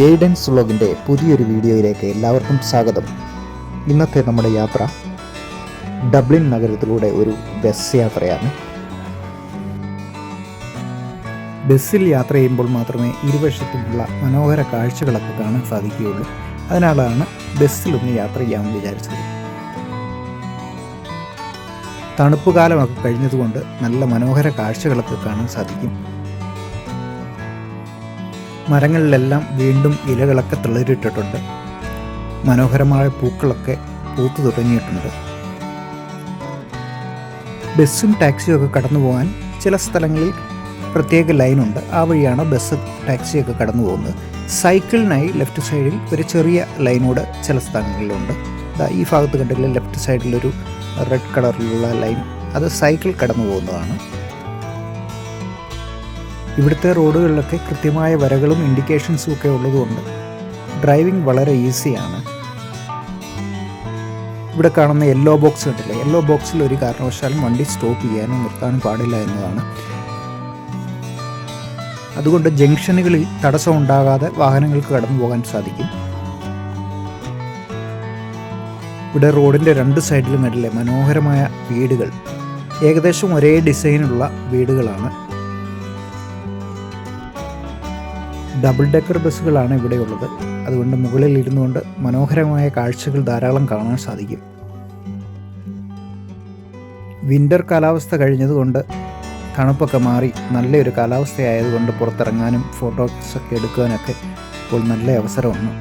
എയ്ഡൻസ് വ്ളോഗിൻ്റെ പുതിയൊരു വീഡിയോയിലേക്ക് എല്ലാവർക്കും സ്വാഗതം. ഇന്നത്തെ നമ്മുടെ യാത്ര ഡബ്ലിൻ നഗരത്തിലൂടെ ഒരു ബസ് യാത്രയാണ്. ബസ്സിൽ യാത്ര ചെയ്യുമ്പോൾ മാത്രമേ ഇരുവശത്തുമുള്ള മനോഹര കാഴ്ചകളൊക്കെ കാണാൻ സാധിക്കുകയുള്ളൂ. അതിനാലാണ് ബസ്സിലൊന്ന് യാത്ര ചെയ്യാമെന്ന് വിചാരിച്ചത്. തണുപ്പ് കാലമൊക്കെ കഴിഞ്ഞതുകൊണ്ട് നല്ല മനോഹര കാഴ്ചകളൊക്കെ കാണാൻ സാധിക്കും. മരങ്ങളിലെല്ലാം വീണ്ടും ഇലകളൊക്കെ തളിരിട്ടിട്ടുണ്ട്. മനോഹരമായ പൂക്കളൊക്കെ പൂത്തു തുടങ്ങിയിട്ടുണ്ട്. ബസ്സും ടാക്സിയും ഒക്കെ കടന്നു പോകാൻ ചില സ്ഥലങ്ങളിൽ പ്രത്യേക ലൈനുണ്ട്. ആ വഴിയാണ് ബസ് ടാക്സിയൊക്കെ കടന്നു പോകുന്നത്. സൈക്കിളിനായി ലെഫ്റ്റ് സൈഡിൽ ഒരു ചെറിയ ലൈനോട് ചില സ്ഥലങ്ങളിലുണ്ട്. ഈ ഭാഗത്ത് കണ്ടെങ്കിൽ ലെഫ്റ്റ് സൈഡിലൊരു റെഡ് കളറിലുള്ള ലൈൻ, അത് സൈക്കിൾ കടന്നു പോകുന്നതാണ്. ഇവിടുത്തെ റോഡുകളിലൊക്കെ കൃത്യമായ വരകളും ഇൻഡിക്കേഷൻസും ഒക്കെ ഉള്ളതുകൊണ്ട് ഡ്രൈവിംഗ് വളരെ ഈസിയാണ്. ഇവിടെ കാണുന്ന യെല്ലോ ബോക്സ് കണ്ടില്ല, യെല്ലോ ബോക്സിൽ ഒരു കാരണവശാലും വണ്ടി സ്റ്റോപ്പ് ചെയ്യാനും നിർത്താനും പാടില്ല എന്നതാണ്. അതുകൊണ്ട് ജംഗ്ഷനുകളിൽ തടസ്സം ഉണ്ടാകാതെ വാഹനങ്ങൾക്ക് കടന്നു പോകാൻ സാധിക്കും. ഇവിടെ റോഡിൻ്റെ രണ്ട് സൈഡിലും കണ്ടില്ലേ മനോഹരമായ വീടുകൾ, ഏകദേശം ഒരേ ഡിസൈനുള്ള വീടുകളാണ്. ഡബിൾ ഡെക്കർ ബസ്സുകളാണ് ഇവിടെയുള്ളത്. അതുകൊണ്ട് മുകളിൽ ഇരുന്നുകൊണ്ട് മനോഹരമായ കാഴ്ചകൾ ധാരാളം കാണാൻ സാധിക്കും. വിൻ്റർ കാലാവസ്ഥ കഴിഞ്ഞതുകൊണ്ട് തണുപ്പൊക്കെ മാറി നല്ലൊരു കാലാവസ്ഥയായതുകൊണ്ട് പുറത്തിറങ്ങാനും ഫോട്ടോസൊക്കെ എടുക്കാനൊക്കെ ഇപ്പോൾ നല്ല അവസരമാണ്.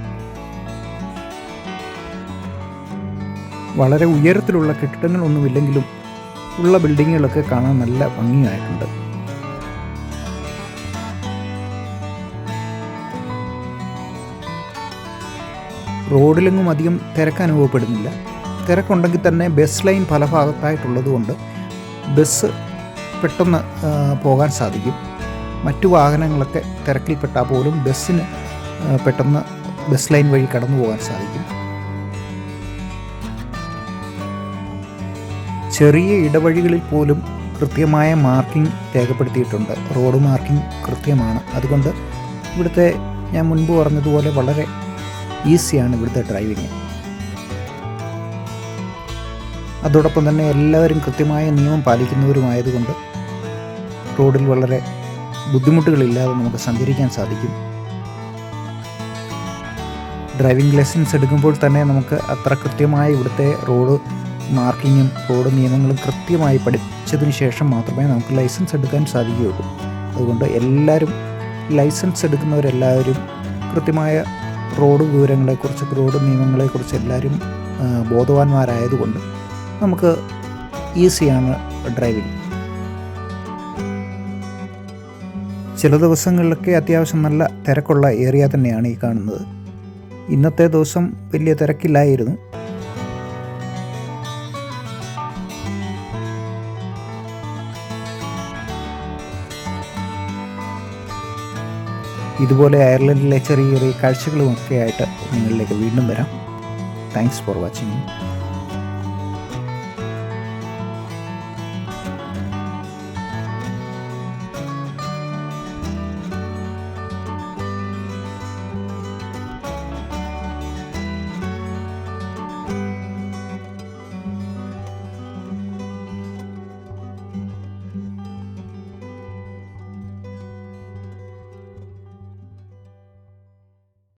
വളരെ ഉയരത്തിലുള്ള കെട്ടിടങ്ങളൊന്നുമില്ലെങ്കിലും ഉള്ള ബിൽഡിങ്ങുകളൊക്കെ കാണാൻ നല്ല ഭംഗിയായിട്ടുണ്ട്. റോഡിലെങ്ങും അധികം തിരക്ക് അനുഭവപ്പെടുന്നില്ല. തിരക്കുണ്ടെങ്കിൽ തന്നെ ബസ് ലൈൻ പല ഭാഗത്തായിട്ടുള്ളതുകൊണ്ട് ബസ് പെട്ടെന്ന് പോകാൻ സാധിക്കും. മറ്റു വാഹനങ്ങളൊക്കെ തിരക്കിൽപ്പെട്ടാൽ പോലും ബസ്സിന് പെട്ടെന്ന് ബസ് ലൈൻ വഴി കടന്നു പോകാൻ സാധിക്കും. ചെറിയ ഇടവഴികളിൽ പോലും കൃത്യമായ മാർക്കിംഗ് രേഖപ്പെടുത്തിയിട്ടുണ്ട്. റോഡ് മാർക്കിംഗ് കൃത്യമാണ്. അതുകൊണ്ട് ഇവിടുത്തെ ഞാൻ മുൻപ് പറഞ്ഞതുപോലെ വളരെ ഈസിയാണ് ഇവിടുത്തെ ഡ്രൈവിങ്. അതോടൊപ്പം തന്നെ എല്ലാവരും കൃത്യമായ നിയമം പാലിക്കുന്നവരുമായതുകൊണ്ട് റോഡിൽ വളരെ ബുദ്ധിമുട്ടുകളില്ലാതെ നമുക്ക് സഞ്ചരിക്കാൻ സാധിക്കും. ഡ്രൈവിംഗ് ലൈസൻസ് എടുക്കുമ്പോൾ തന്നെ നമുക്ക് അത്ര കൃത്യമായി ഇവിടുത്തെ റോഡ് മാർക്കിങ്ങും റോഡ് നിയമങ്ങളും കൃത്യമായി പഠിച്ചതിന് ശേഷം മാത്രമേ നമുക്ക് ലൈസൻസ് എടുക്കാൻ സാധിക്കുകയുള്ളൂ. അതുകൊണ്ട് എല്ലാവരും ലൈസൻസ് എടുക്കുന്നവരെല്ലാവരും കൃത്യമായ റോഡ് വിവരങ്ങളെക്കുറിച്ച് റോഡ് നിയമങ്ങളെക്കുറിച്ച് എല്ലാവരും ബോധവാന്മാരായതുകൊണ്ട് നമുക്ക് ഈസിയാണ് ഡ്രൈവിംഗ്. ചില ദിവസങ്ങളിലൊക്കെ അത്യാവശ്യം നല്ല തിരക്കുള്ള ഏരിയ തന്നെയാണ് ഈ കാണുന്നത്. ഇന്നത്തെ ദിവസം വലിയ തിരക്കില്ലായിരുന്നു. ഇതുപോലെ അയർലൻഡിലെ ചെറിയ ചെറിയ കാഴ്ചകളുമൊക്കെ ആയിട്ട് നിങ്ങളിലേക്ക് വീണ്ടും വരാം. Thanks for watching.